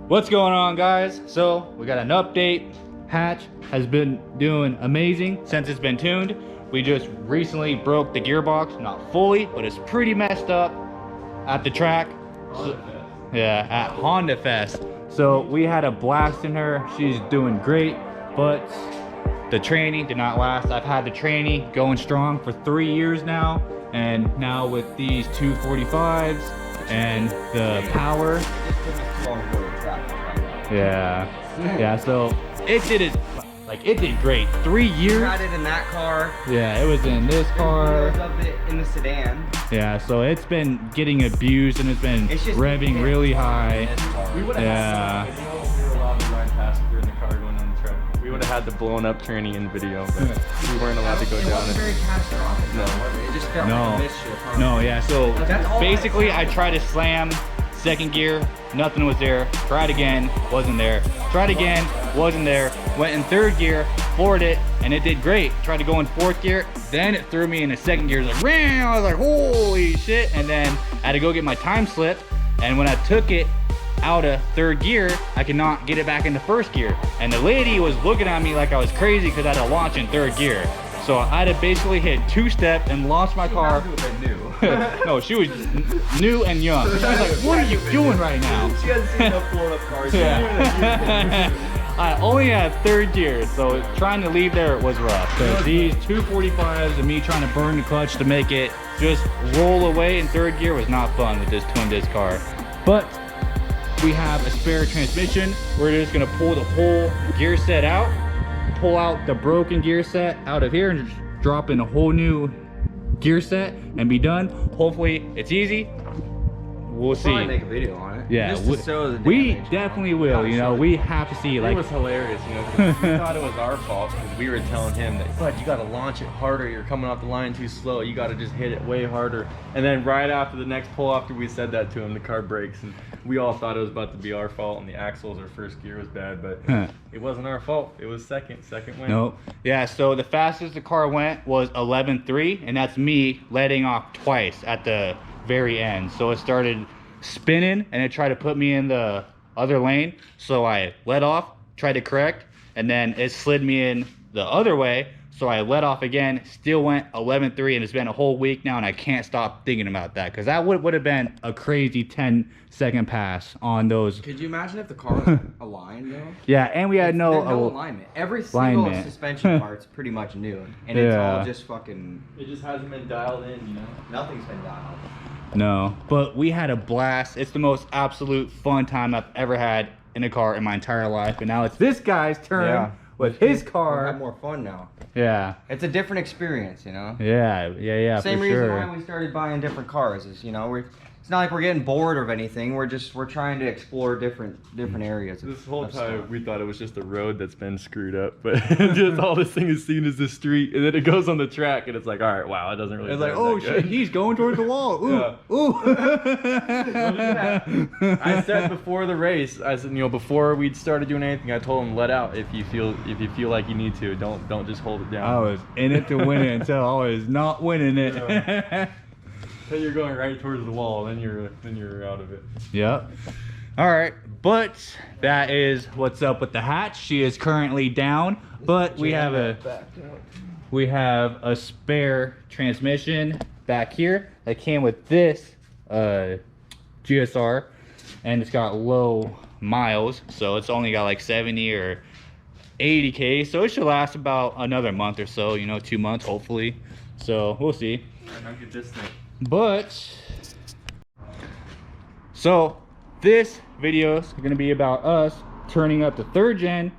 What's going on, guys? So we got an update. Hatch has been doing amazing since it's been tuned. We just recently broke the gearbox, not fully, but it's pretty messed up at the track. Yeah, at Honda Fest. So we had a blast in her. She's doing great, but the training did not last. I've had the training going strong for 3 years now, and now with these 245s and the power, yeah, so it did great. 3 years. I had it in that car. Yeah, it was in this car. Of it in the sedan. Yeah, so it's been getting abused and it's been revving really high. We would have had we were allowed to ride passenger in the car going on the track. We would have had the blown up training in video, but we weren't allowed to go It down wasn't it. very catastrophic. No, it just felt like a mischief. Huh? No, yeah, so That's all basically I tried to slam second gear, nothing was there. Tried again, wasn't there. Tried again, wasn't there. Went in third gear, floored it, and it did great. Tried to go in fourth gear, then it threw me in the second gear. It was like, ram! I was like, holy shit. And then I had to go get my time slip, and when I took it out of third gear, I could not get it back into first gear. And the lady was looking at me like I was crazy because I had to launch in third gear. So I had to basically hit two-step and launch my car. No, she was new and young. She was like, what are you doing right now? She hasn't seen enough blown up cars. I only had third gear, so trying to leave there was rough. So these 245s and me trying to burn the clutch to make it just roll away in third gear was not fun with this twin disc car. But we have a spare transmission. We're just gonna pull the whole gear set out, pull out the broken gear set out of here, and just drop in a whole new gear set and be done. Hopefully it's easy. We'll see. Probably make a video on it. Yeah, just to show the we damage. definitely will. You know, we have to see. Like, It was hilarious, you know, 'cause we thought it was our fault because we were telling him that, but you got to launch it harder. You're coming off the line too slow. You got to just hit it way harder. And then right after the next pull, after we said that to him, the car breaks, and we all thought it was about to be our fault, and the axles or first gear was bad, but it wasn't our fault. It was second win. Nope. Yeah. So the fastest the car went was 11.3, and that's me letting off twice at the very end. So it started spinning and it tried to put me in the other lane, so I let off, tried to correct, and then it slid me in the other way, so I let off again, still went 11.3, and it's been a whole week now, and I can't stop thinking about that because that would have been a crazy 10-second pass on those. Could you imagine if the car was aligned though? Yeah, and we had There's no alignment. Every single alignment. suspension part's pretty much new, and it's Yeah. all just fucking. It just hasn't been dialed in, you know. Nothing's been dialed. No, but we had a blast. It's the most absolute fun time I've ever had in a car in my entire life, and now it's this guy's turn with his We'll car. have more fun now. Yeah, It's a different experience, you know. yeah, Same for reason sure. why we started buying different cars is, you know, it's not like we're getting bored of anything. We're trying to explore different areas. This whole of time stuff. we thought it was just a road that's been screwed up, but just all this thing is seen as the street, and then it goes on the track, and it's like, all right, wow, it doesn't really. It's like, sound oh that shit, good. he's going towards the wall. Ooh, Yeah. ooh. I said before the race, I said, you know, before we started doing anything, I told him let out if you feel like you need to. Don't just hold it down. I was in it to win it until I was not winning it. Yeah. Then you're going right towards the wall, then you're out of it. Yep. All right, but that is what's up with the Hatch. She is currently down, but we have a spare transmission back here that came with this GSR, and it's got low miles, so it's only got like 70 or 80K, so it should last about another month or so, you know, 2 months hopefully. So we'll see. And I'll get this thing. But so this video is going to be about us turning up the third gen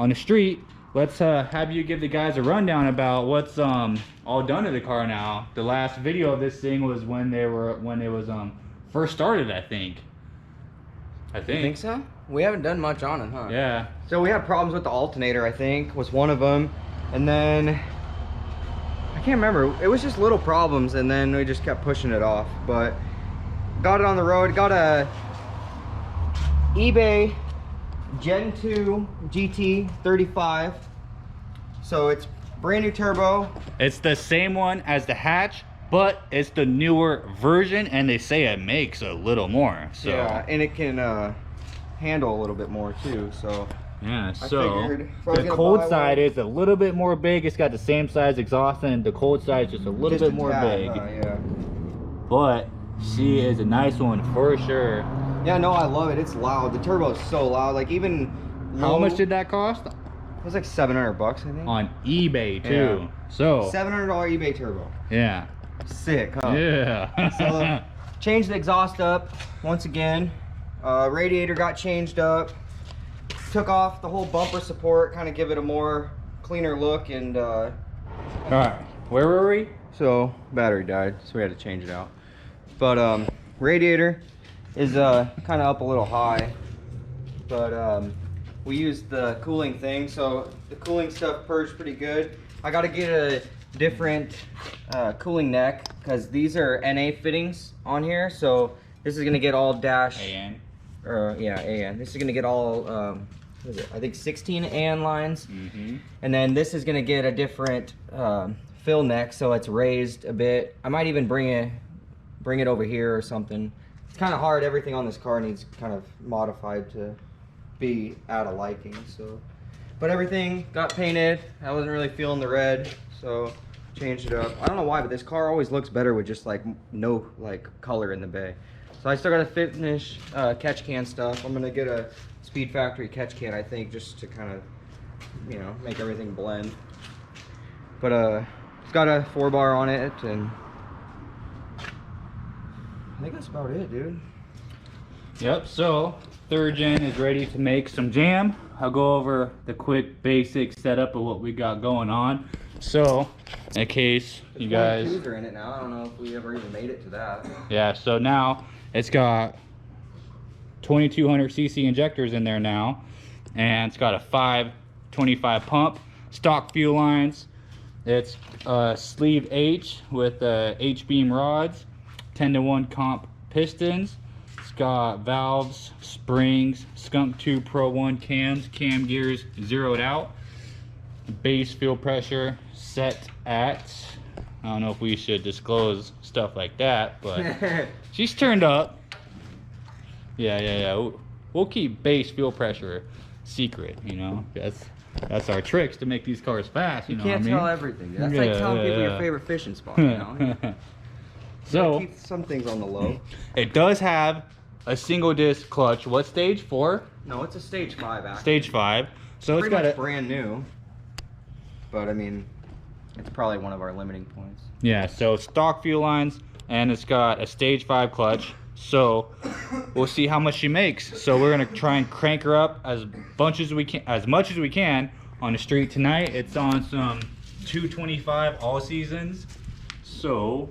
on the street. Let's have you give the guys a rundown about what's all done to the car now. The last video of this thing was when it was first started, I think. You think so? We haven't done much on it, huh? Yeah. So we had problems with the alternator, I think, was one of them. And then, I can't remember. It was just little problems, and then we just kept pushing it off. But got it on the road. Got a eBay Gen 2 GT 35. So it's brand new turbo. It's the same one as the Hatch, but it's the newer version, and they say it makes a little more. So Yeah, and it can handle a little bit more too. So Yeah, I so figured if I was the gonna cold buy side one- is a little bit more big. It's got the same size exhaust, and the cold side is just a little just bit a more tad, big. yeah. But she is a nice one for sure. Yeah, no, I love it. It's loud. The turbo is so loud. Like even How low- much did that cost? It was like $700, I think. On eBay too. Yeah. So $700 eBay turbo. yeah. Sick, huh? Yeah. So changed the exhaust up once again. Radiator got changed up. Took off the whole bumper support, kind of give it a more cleaner look, and All right. Where were we? so battery died, so we had to change it out. But radiator is kind of up a little high, but we used the cooling thing, so the cooling stuff purged pretty good. I got to get a different cooling neck because these are NA fittings on here, so this is gonna get all dash. AN. Yeah, AN. This is gonna get all what is it? I think 16 AN lines. Mm-hmm. And then this is gonna get a different fill neck, so it's raised a bit. I might even bring it over here or something. It's kind of hard. Everything on this car needs kind of modified to be out of liking. So, but everything got painted. I wasn't really feeling the red, so changed it up. I don't know why, but this car always looks better with just like no like color in the bay. So I still got to finish catch can stuff. I'm gonna get a Speed Factory catch can, I think, just to kind of, you know, make everything blend. But it's got a 4-bar on it, and I think that's about it, dude. Yep. So third gen is ready to make some jam. I'll go over the quick basic setup of what we got going on. So in case you guys, 22s are in it now. I don't know if we ever even made it to that. yeah. So now it's got 2200cc injectors in there now, and it's got a 525 pump, stock fuel lines. It's sleeve H with H-beam rods, 10-to-1 comp pistons. It's got valves, springs, Skunk 2 Pro 1 cams, cam gears zeroed out. Base fuel pressure set at, I don't know if we should disclose stuff like that, but she's turned up. Yeah. We'll keep base fuel pressure secret, you know. That's our tricks to make these cars fast. You know can't what I mean? tell everything. That's like telling people your favorite fishing spot, you know? So keep some things on the low. it does have a single disc clutch. What stage? 4? No, it's a stage 5 actually. Stage 5. So it's Pretty got much a brand new. But I mean, it's probably one of our limiting points. yeah. So stock fuel lines, and it's got a stage 5 clutch. So we'll see how much she makes. So we're gonna try and crank her up as much as we can on the street tonight. It's on some 225 all seasons. So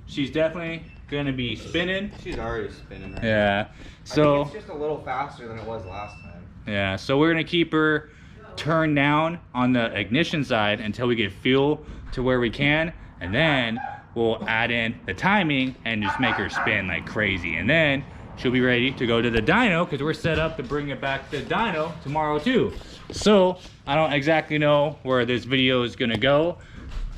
she's definitely gonna be spinning. She's already spinning right now. Yeah. I So think it's just a little faster than it was last time. yeah. So we're gonna keep her turned down on the ignition side until we get fuel to where we can, and then we'll add in the timing and just make her spin like crazy, and then she'll be ready to go to the dyno because we're set up to bring it back to the dyno tomorrow too. So I don't exactly know where this video is gonna go.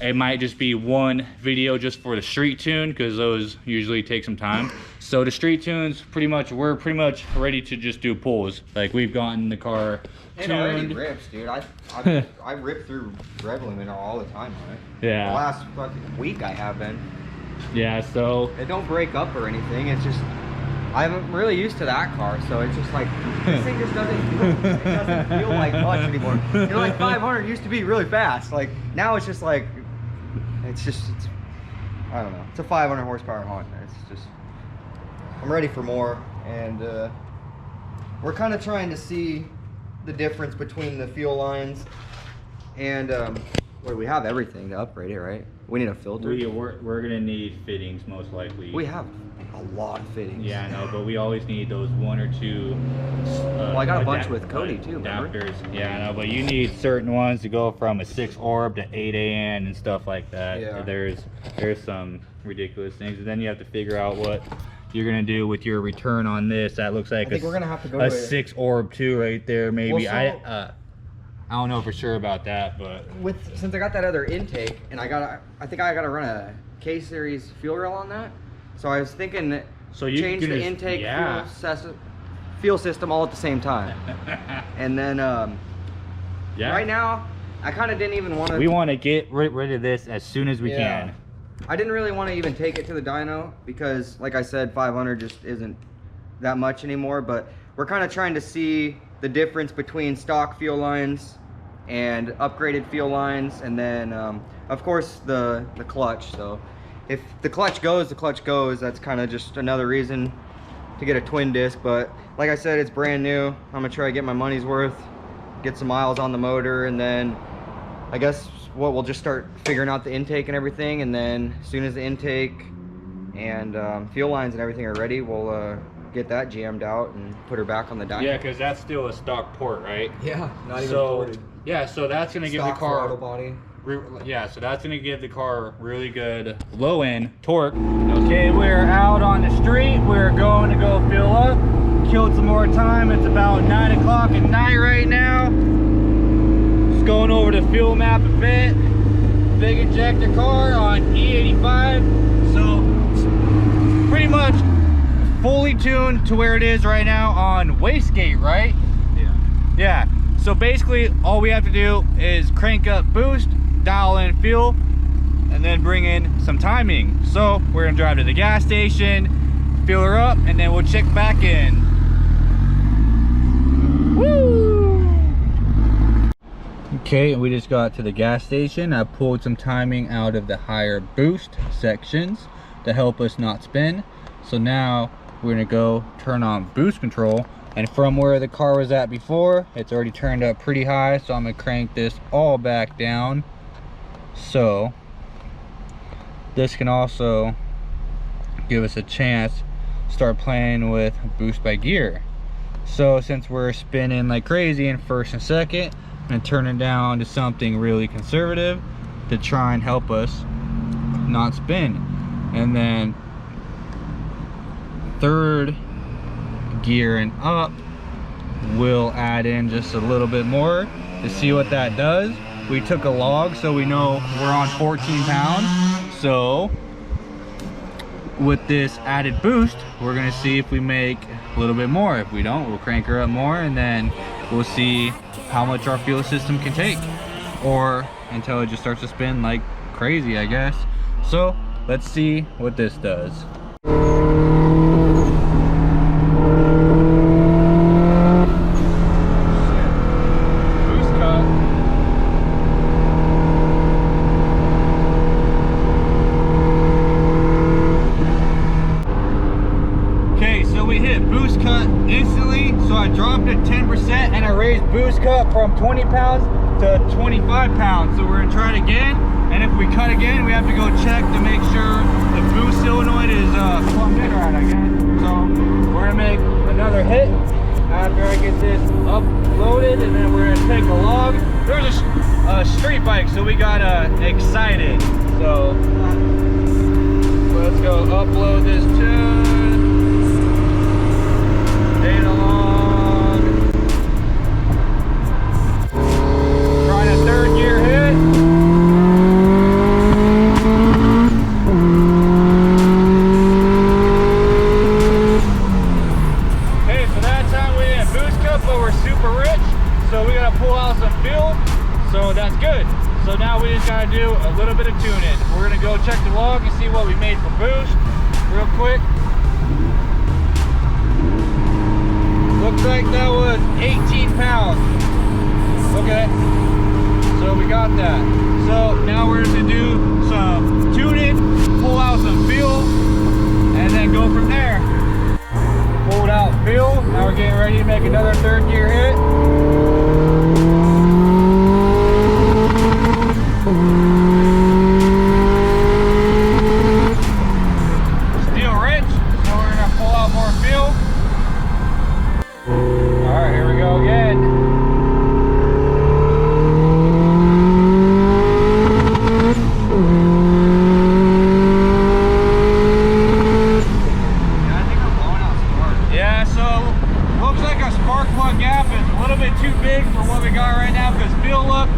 It might just be one video just for the street tune because those usually take some time. So the street tunes, we're pretty much ready to just do pulls. Like we've gotten the car It already tuned. rips, dude. I rip through rev limiter all the time on it. Yeah. The last fucking week I have been. Yeah, so It don't break up or anything. It's just I'm really used to that car, so it's just like this thing just doesn't feel like much anymore. You know, like 500 used to be really fast. Like now it's just like it's I don't know. It's a 500 horsepower Honda. It's just I'm ready for more, and we're kind of trying to see the difference between the fuel lines and well, we have everything to upgrade it, right? We need a filter. we're gonna need fittings most likely. We have a lot of fittings. Yeah, I know, but we always need those 1 or 2. Well, I got a bunch with Cody too, remember? Adapters. Yeah, I know, but you need certain ones to go from a 6 orb to 8 AN and stuff like that. Yeah. There's some ridiculous things, and then you have to figure out what you're gonna do with your return on this. That looks like I think we're gonna have to go a to 6 orb too right there, maybe. Well, I don't know for sure about that, but Since I got that other intake, and I think I gotta run a K series fuel rail on that. So I was thinking that so you change can the just- intake yeah. fuel system all at the same time. And then Yeah. right now, I kind of didn't even want to. We want to get rid of this as soon as we can. I didn't really want to even take it to the dyno because, like I said, 500 just isn't that much anymore. But we're kind of trying to see the difference between stock fuel lines and upgraded fuel lines, and then of course the clutch. So if the clutch goes, the clutch goes. That's kind of just another reason to get a twin disc. But like I said, it's brand new. I'm gonna try to get my money's worth, get some miles on the motor, and then I guess we'll just start figuring out the intake and everything. And then as soon as the intake and fuel lines and everything are ready, we'll get that jammed out and put her back on the dyno. Yeah, because that's still a stock port, right? Yeah, not even So ported. yeah, so that's gonna give the Stock car throttle body. Yeah, so that's gonna give the car really good low end torque. Okay, we're out on the street. We're going to go fill up. Killed some more time. It's about 9 o'clock at night right now. Just going over the fuel map a bit. Big injector car on E85. So pretty much fully tuned to where it is right now on wastegate, right? Yeah. So basically all we have to do is crank up boost, dial in fuel, and then bring in some timing. So we're gonna drive to the gas station, fill her up, and then we'll check back in. Woo! Okay, we just got to the gas station. I pulled some timing out of the higher boost sections to help us not spin. So now we're gonna go turn on boost control, and from where the car was at before, it's already turned up pretty high, so I'm gonna crank this all back down. So this can also give us a chance to start playing with boost by gear. So since we're spinning like crazy in first and second, I'm gonna turn it down to something really conservative to try and help us not spin. And then third gear and up, we'll add in just a little bit more to see what that does. We took a log so we know we're on 14 pounds. So with this added boost, we're gonna see if we make a little bit more. If we don't, we'll crank her up more, and then we'll see how much our fuel system can take, or until it just starts to spin like crazy, I guess. So let's see what this does. Boost cut from 20 pounds to 25 pounds. So we're gonna try it again, and if we cut again, we have to go check to make sure the boost solenoid is plumbed in right again. So we're gonna make another hit after I get this uploaded, and then we're gonna take a log. There's a street bike, so we got excited. So let's go upload this tune. Data log. Third gear hit. Okay, so that time we didn't boost cut, but we're super rich, so we gotta pull out some fuel, so that's good. So now we just gotta do a little bit of tuning. We're gonna go check the log and see what we made for boost real quick. Looks like that was 18 pounds. Okay. So we got that. So now we're gonna do some tuning, pull out some fuel, and then go from there. Pulled out fuel. Now we're getting ready to make another third gear hit. Still rich, so we're gonna pull out more fuel. All right, here we go again. Too big for what we got right now because fuel look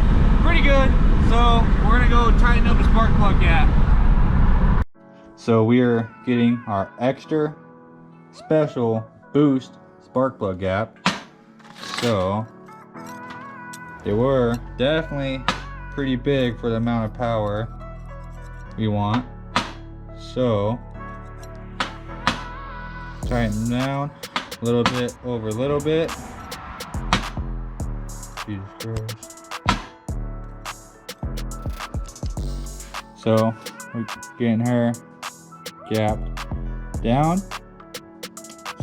pretty good, so we're gonna go tighten up the spark plug gap. So we are getting our extra special boost spark plug gap. So they were definitely pretty big for the amount of power we want. So tighten them down a little bit over a little bit. Jesus Christ. So we're getting her gapped down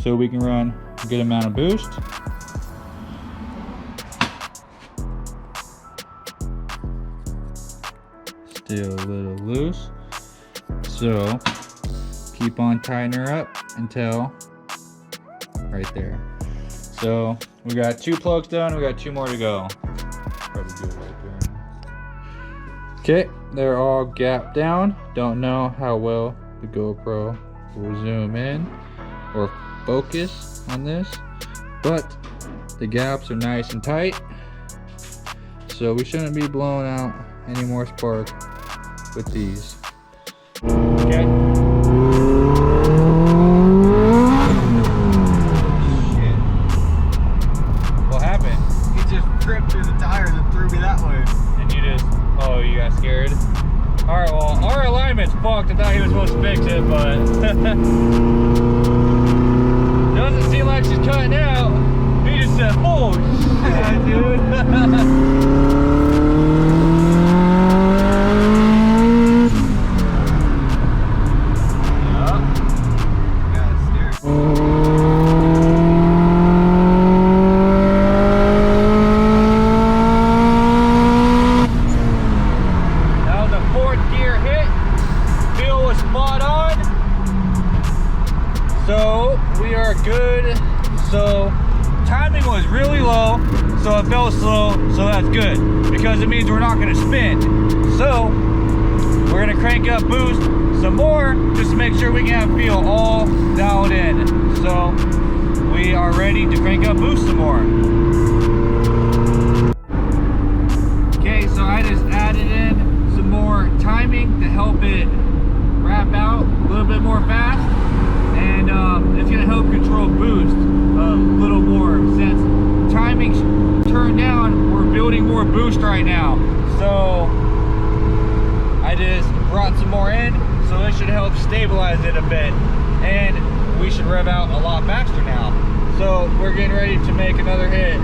so we can run a good amount of boost. Still a little loose, so keep on tightening her up until right there. So we got 2 plugs done, we got 2 more to go. Probably do it right there. Okay, they're all gapped down. Don't know how well the GoPro will zoom in or focus on this, but the gaps are nice and tight, so we shouldn't be blowing out any more spark with these. Okay. Shit. What happened? He just ripped through the tires and threw me that way. And you just, oh, you got scared? Alright, well, our alignment's fucked. I thought he was supposed to fix it, but doesn't seem like she's cutting out. He just said, oh, shit, dude. Good. So timing was really low, so it felt slow, so that's good because it means we're not going to spin. So we're going to crank up boost some more just to make sure we can have feel all dialed in. So we are ready to crank up boost some more. Okay, so I just added in some more timing to help it wrap out a little bit more fast. And it's going to help control boost a little more. Since timing's turned down, we're building more boost right now. So I just brought some more in, so it should help stabilize it a bit. And we should rev out a lot faster now. So we're getting ready to make another hit.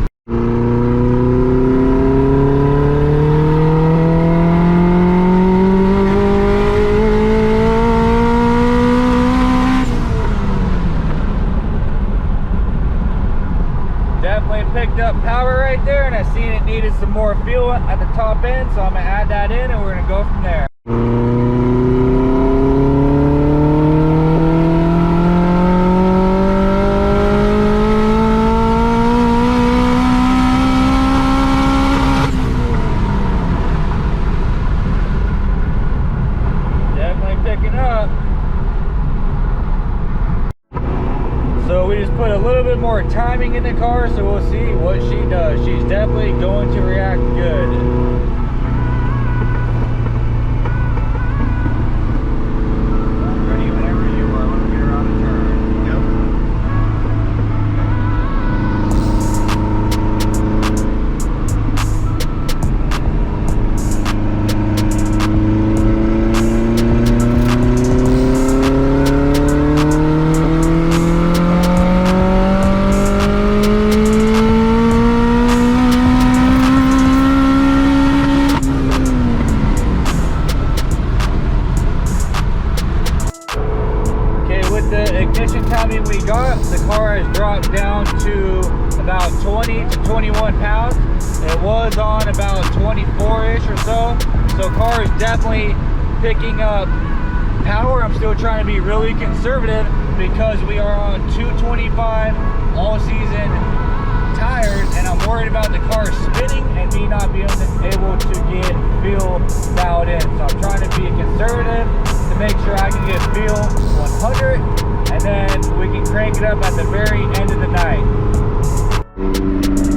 Definitely picked up power right there, and I seen it needed some more fuel at the top end, so I'm gonna add that in and we're gonna go from there. Definitely picking up. So we just put a little bit more timing in the car, so we'll see what she does. She's definitely going to react good. Ready whenever you are. Let's get around the turn. Ignition timing we got, the car has dropped down to about 20 to 21 pounds. It was on about 24-ish or so. So car is definitely picking up power. I'm still trying to be really conservative because we are on 225 all season tires, and I'm worried about the car spinning and me not being able to get feel dialed in. So I'm trying to be conservative to make sure I can get feel 100, and then we can crank it up at the very end of the night.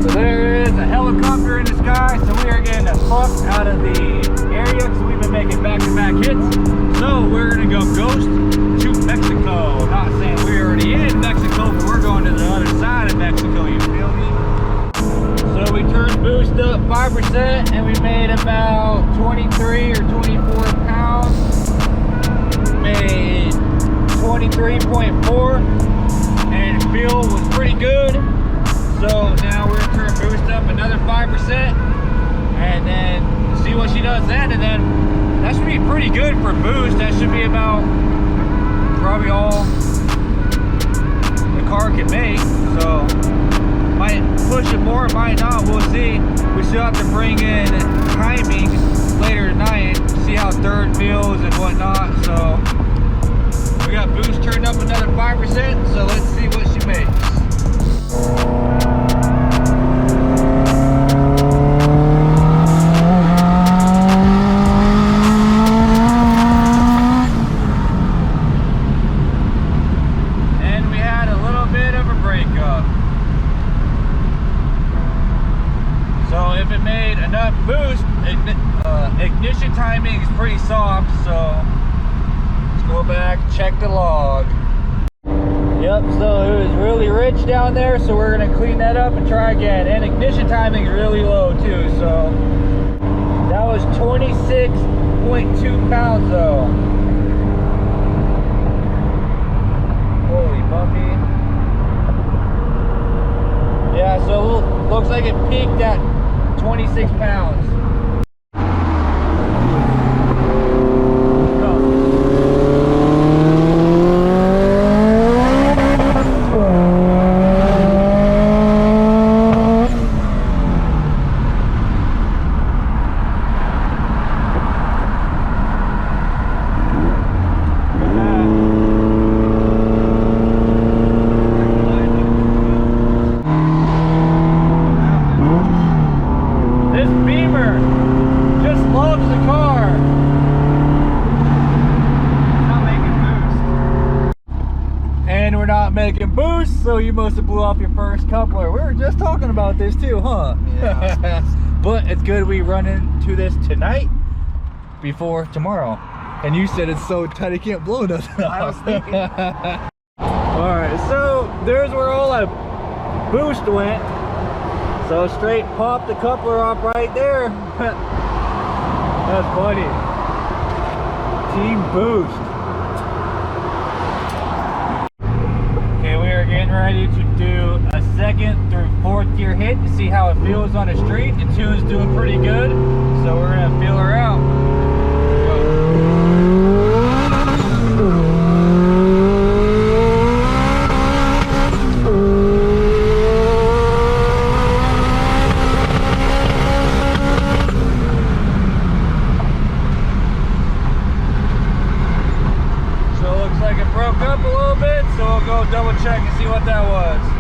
So there is a helicopter in the sky, so we are getting the fuck out of the area because we've been making back-to-back hits. So we're gonna go ghost to Mexico. I'm not saying we're already in Mexico, but we're going to the other side of Mexico. 5% and we made about 23 or 24 pounds. Made 23.4 and fuel was pretty good. So now we're gonna turn boost up another 5% and then see what she does then, and then that should be pretty good for boost. That should be about probably all the car can make. So might push it more, might not, we'll see. We still have to bring in timing later tonight, see how third feels and whatnot. So we got boost turned up another 5%, so let's see what she makes. And we had a little bit of a breakup. So if it made enough boost, ignition timing is pretty soft, so let's go back, check the log. Yep, so it was really rich down there, so we're gonna clean that up and try again. And ignition timing is really low too, so that was 26.2 pounds though. Holy puppy. Yeah, so it looks like it peaked at 26 pounds. Making boost, so you must have blew off your first coupler. We were just talking about this too, huh? Yeah. But it's good we run into this tonight before tomorrow. And you said it's so tight it can't blow nothing off. I was thinking. Alright, so there's where all that boost went. So straight pop the coupler off right there. That's funny. Team boost. Getting ready to do a 2nd through 4th gear hit to see how it feels on the street. The tune's doing pretty good, so we're gonna feel her out. So it looks like it broke up a little bit, so we'll go double check and see what that was.